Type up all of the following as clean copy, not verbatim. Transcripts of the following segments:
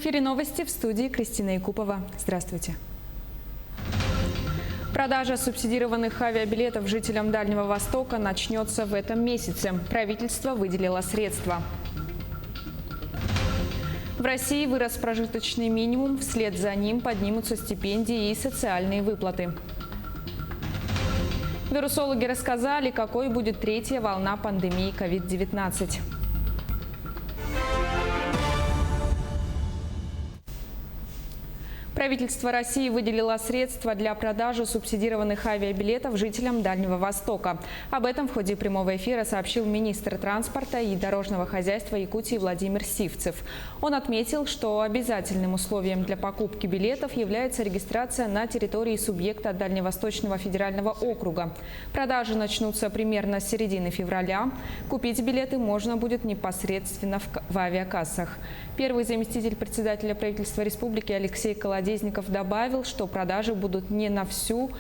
эфире новости, в студии Кристина Якупова. Здравствуйте. Продажа субсидированных авиабилетов жителям Дальнего Востока начнется в этом месяце. Правительство выделило средства. В России вырос прожиточный минимум, вслед за ним поднимутся стипендии и социальные выплаты. Вирусологи рассказали, какой будет третья волна пандемии COVID-19. Правительство России выделило средства для продажи субсидированных авиабилетов жителям Дальнего Востока. Об этом в ходе прямого эфира сообщил министр транспорта и дорожного хозяйства Якутии Владимир Сивцев. Он отметил, что обязательным условием для покупки билетов является регистрация на территории субъекта Дальневосточного федерального округа. Продажи начнутся примерно с середины февраля. Купить билеты можно будет непосредственно в авиакассах. Первый заместитель председателя правительства республики Алексей Колодезников добавил, что продажи будут не на всю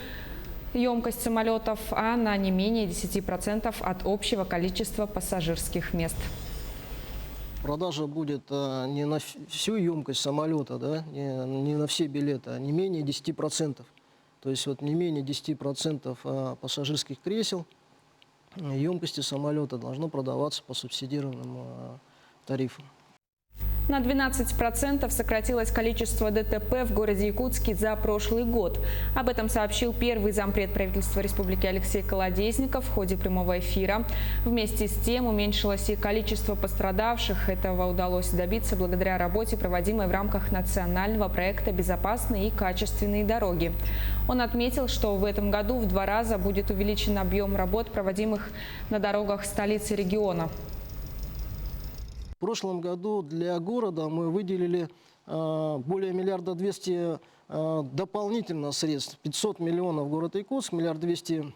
емкость самолетов, а на не менее 10% от общего количества пассажирских мест. Продажа будет не на всю емкость самолета, да, не на все билеты, а не менее 10%. То есть вот не менее 10% пассажирских кресел емкости самолета должно продаваться по субсидированным тарифам. На 12% сократилось количество ДТП в городе Якутске за прошлый год. Об этом сообщил первый зампред правительства республики Алексей Колодезников в ходе прямого эфира. Вместе с тем уменьшилось и количество пострадавших. Этого удалось добиться благодаря работе, проводимой в рамках национального проекта «Безопасные и качественные дороги». Он отметил, что в этом году в 2 раза будет увеличен объем работ, проводимых на дорогах столицы региона. В прошлом году для города мы выделили более 1 200 000 дополнительно средств. 500 миллионов город Якутск, 1 200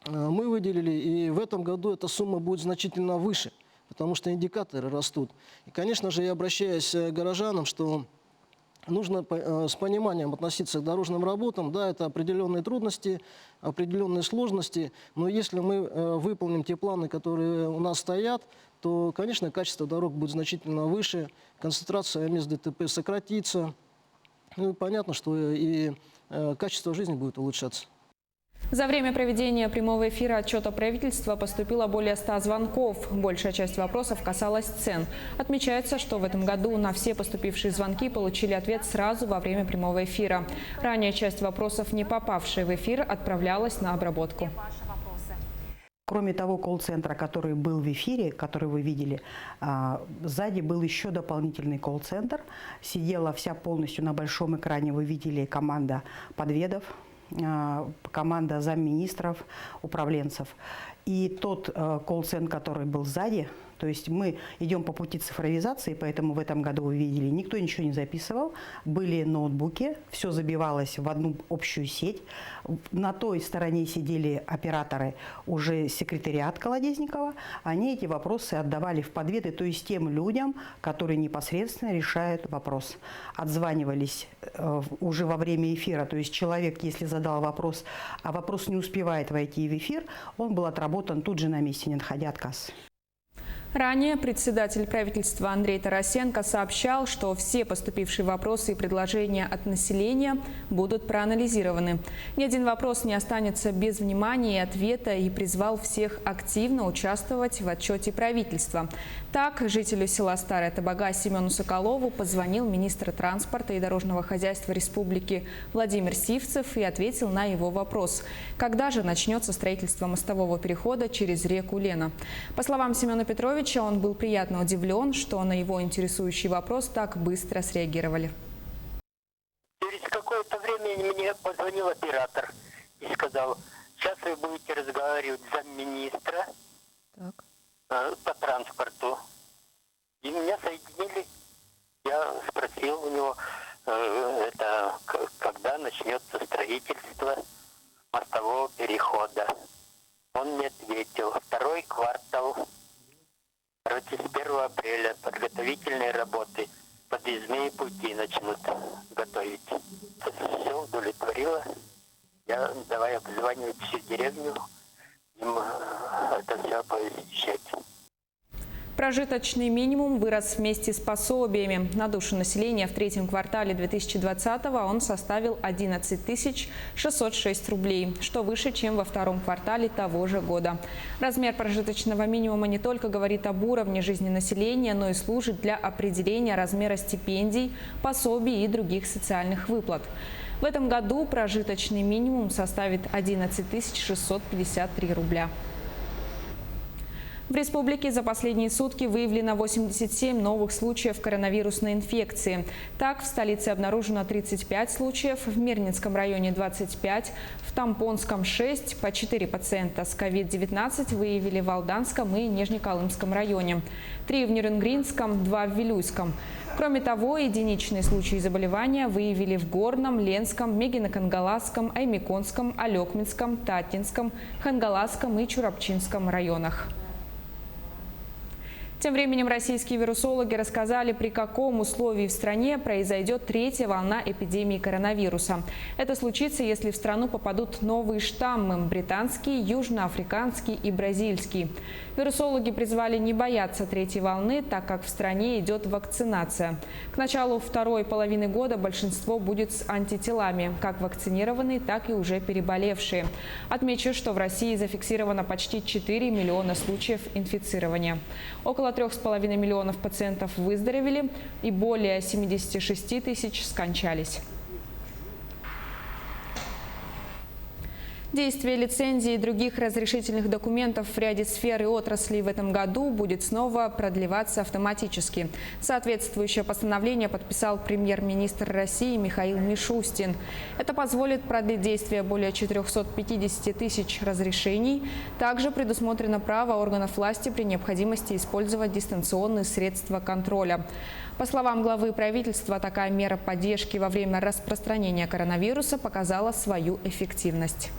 000 мы выделили. И в этом году эта сумма будет значительно выше, потому что индикаторы растут. И, конечно же, я обращаюсь к горожанам, что нужно с пониманием относиться к дорожным работам. Да, это определенные трудности, определенные сложности, но если мы выполним те планы, которые у нас стоят, то, конечно, качество дорог будет значительно выше, концентрация мест ДТП сократится. Ну, понятно, что и качество жизни будет улучшаться. За время проведения прямого эфира отчета правительства поступило более 100 звонков. Большая часть вопросов касалась цен. Отмечается, что в этом году на все поступившие звонки получили ответ сразу во время прямого эфира. Ранее часть вопросов, не попавшие в эфир, отправлялась на обработку. Кроме того колл-центра, который был в эфире, который вы видели, сзади был еще дополнительный колл-центр. Сидела вся полностью на большом экране, вы видели, команда подведов, команда замминистров, управленцев. И тот колл-центр, который был сзади, то есть мы идем по пути цифровизации, поэтому в этом году вы видели, никто ничего не записывал, были ноутбуки, все забивалось в одну общую сеть. На той стороне сидели операторы, уже секретариат Колодезникова, они эти вопросы отдавали в подведы, то есть тем людям, которые непосредственно решают вопрос. Отзванивались уже во время эфира, то есть человек, если задал вопрос, а вопрос не успевает войти в эфир, он был отработан тут же на месте, не отходя от кассы. Ранее председатель правительства Андрей Тарасенко сообщал, что все поступившие вопросы и предложения от населения будут проанализированы. Ни один вопрос не останется без внимания и ответа, и призвал всех активно участвовать в отчете правительства. Так, жителю села Старая Табага Семену Соколову позвонил министр транспорта и дорожного хозяйства республики Владимир Сивцев и ответил на его вопрос. Когда же начнется строительство мостового перехода через реку Лена? По словам Семена Петровича, он был приятно удивлен, что на его интересующий вопрос так быстро среагировали. Через какое-то время мне позвонил оператор и сказал: сейчас вы будете разговаривать с замминистра по транспорту. И меня соединили. Я спросил у него, когда начнется строительство мостового перехода. Он мне ответил: 2-й квартал. Короче, с 1 апреля подготовительные работы, подъездные пути начнут готовить. Все удовлетворило. Я давай обзванивать всю деревню, им это все посещать. Прожиточный минимум вырос вместе с пособиями. На душу населения в третьем квартале 2020-го он составил 11 606 рублей, что выше, чем во втором квартале того же года. Размер прожиточного минимума не только говорит об уровне жизни населения, но и служит для определения размера стипендий, пособий и других социальных выплат. В этом году прожиточный минимум составит 11 653 рубля. В республике за последние сутки выявлено 87 новых случаев коронавирусной инфекции. Так, в столице обнаружено 35 случаев, в Мирнинском районе 25, в Тампонском 6, по 4 пациента с COVID-19 выявили в Алданском и Нижнеколымском районе, 3 в Нерюнгринском, 2 в Вилюйском. Кроме того, единичные случаи заболевания выявили в Горном, Ленском, Мегино-Кангаласском, Аймиконском, Алекминском, Татинском, Хангаласском и Чурапчинском районах. Тем временем российские вирусологи рассказали, при каком условии в стране произойдет третья волна эпидемии коронавируса. Это случится, если в страну попадут новые штаммы – британский, южноафриканский и бразильский. Вирусологи призвали не бояться третьей волны, так как в стране идет вакцинация. К началу второй половины года большинство будет с антителами, как вакцинированные, так и уже переболевшие. Отмечу, что в России зафиксировано почти 4 миллиона случаев инфицирования. Около 3,5 миллионов пациентов выздоровели и более 76 тысяч скончались. Действие лицензий и других разрешительных документов в ряде сфер и отраслей в этом году будет снова продлеваться автоматически. Соответствующее постановление подписал премьер-министр России Михаил Мишустин. Это позволит продлить действие более 450 тысяч разрешений. Также предусмотрено право органов власти при необходимости использовать дистанционные средства контроля. По словам главы правительства, такая мера поддержки во время распространения коронавируса показала свою эффективность.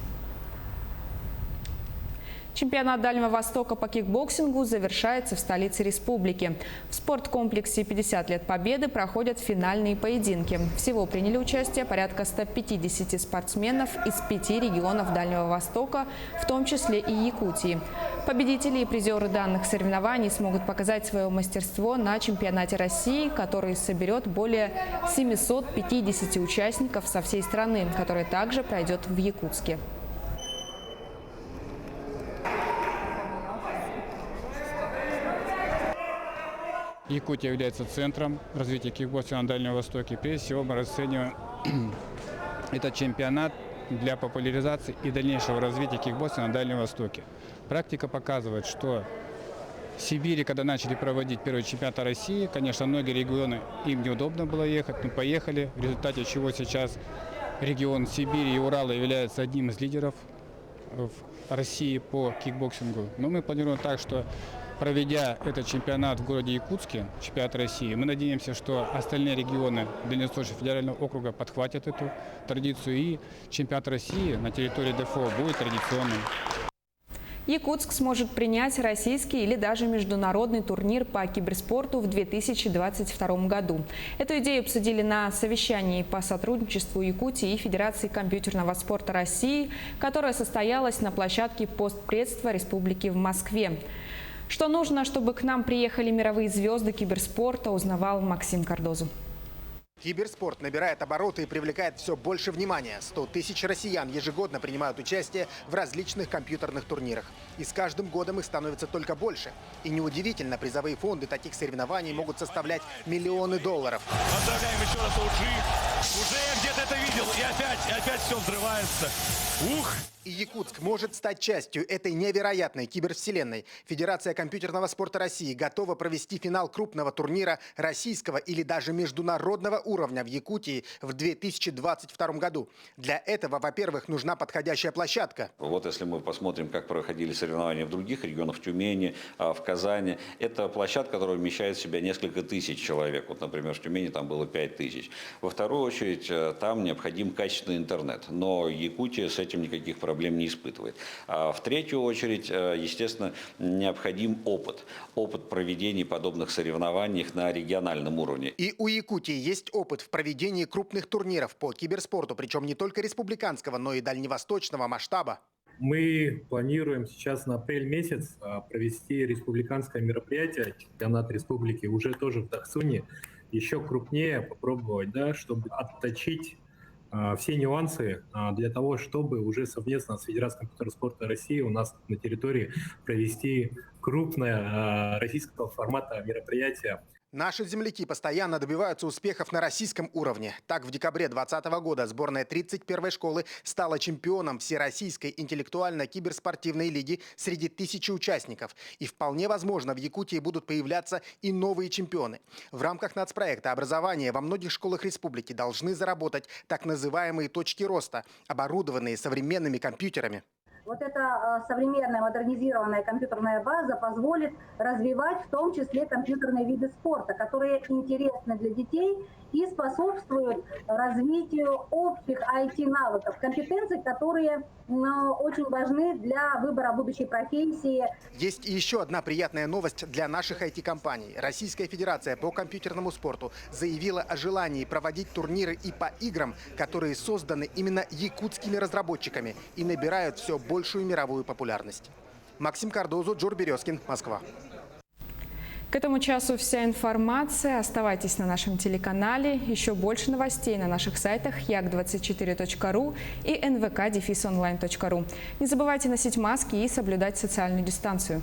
Чемпионат Дальнего Востока по кикбоксингу завершается в столице республики. В спорткомплексе «50 лет Победы» проходят финальные поединки. Всего приняли участие порядка 150 спортсменов из 5 регионов Дальнего Востока, в том числе и Якутии. Победители и призеры данных соревнований смогут показать свое мастерство на чемпионате России, который соберет более 750 участников со всей страны, который также пройдет в Якутске. Якутия является центром развития кикбоксинга на Дальнем Востоке. Прежде всего мы расцениваем этот чемпионат для популяризации и дальнейшего развития кикбоксинга на Дальнем Востоке. Практика показывает, что в Сибири, когда начали проводить первый чемпионат России, конечно, многие регионы, им неудобно было ехать, но поехали, в результате чего сейчас регион Сибири и Урала является одним из лидеров в России по кикбоксингу. Но мы планируем так, что проведя этот чемпионат в городе Якутске, чемпионат России, мы надеемся, что остальные регионы Дальневосточного федерального округа подхватят эту традицию, и чемпионат России на территории ДФО будет традиционным. Якутск сможет принять российский или даже международный турнир по киберспорту в 2022 году. Эту идею обсудили на совещании по сотрудничеству Якутии и Федерации компьютерного спорта России, которое состоялось на площадке постпредства республики в Москве. Что нужно, чтобы к нам приехали мировые звезды киберспорта, узнавал Максим Кардозу. Киберспорт набирает обороты и привлекает все больше внимания. 100 тысяч россиян ежегодно принимают участие в различных компьютерных турнирах. И с каждым годом их становится только больше. И неудивительно, призовые фонды таких соревнований могут составлять миллионы долларов. Поздравляем еще раз OG. Уже я где-то это видел. И опять все взрывается. Ух! И Якутск может стать частью этой невероятной кибервселенной. Федерация компьютерного спорта России готова провести финал крупного турнира российского или даже международного уровня в Якутии в 2022 году. Для этого, во-первых, нужна подходящая площадка. Вот если мы посмотрим, как проходили соревнования в других регионах, в Тюмени, в Казани, это площадка, которая вмещает в себя несколько тысяч человек. Вот, например, в Тюмени там было 5000. Во вторую очередь, там необходим качественный интернет. Но Якутия с этим никаких проблем не испытывает. А в третью очередь, естественно, необходим опыт. Опыт проведения подобных соревнований на региональном уровне. И у Якутии есть опыт в проведении крупных турниров по киберспорту, причем не только республиканского, но и дальневосточного масштаба. Мы планируем сейчас на апрель месяц провести республиканское мероприятие, чемпионат республики, уже тоже в Дахсуне, еще крупнее попробовать, да, чтобы отточить все нюансы для того, чтобы уже совместно с Федерацией компьютерного спорта России у нас на территории провести крупное российского формата мероприятие. Наши земляки постоянно добиваются успехов на российском уровне. Так, в декабре 2020 года сборная 31-й школы стала чемпионом Всероссийской интеллектуально-киберспортивной лиги среди 1000 участников. И вполне возможно, в Якутии будут появляться и новые чемпионы. В рамках нацпроекта образования во многих школах республики должны заработать так называемые точки роста, оборудованные современными компьютерами. Вот эта современная модернизированная компьютерная база позволит развивать в том числе компьютерные виды спорта, которые интересны для детей и способствуют развитию общих IT-навыков, компетенций, которые очень важны для выбора будущей профессии. Есть и еще одна приятная новость для наших IT-компаний. Российская Федерация по компьютерному спорту заявила о желании проводить турниры и по играм, которые созданы именно якутскими разработчиками и набирают все большую мировую популярность. Максим Кардозу, Джур Березкин, Москва. К этому часу вся информация. Оставайтесь на нашем телеканале. Еще больше новостей на наших сайтах yak24.ru и nvk-online.ru. Не забывайте носить маски и соблюдать социальную дистанцию.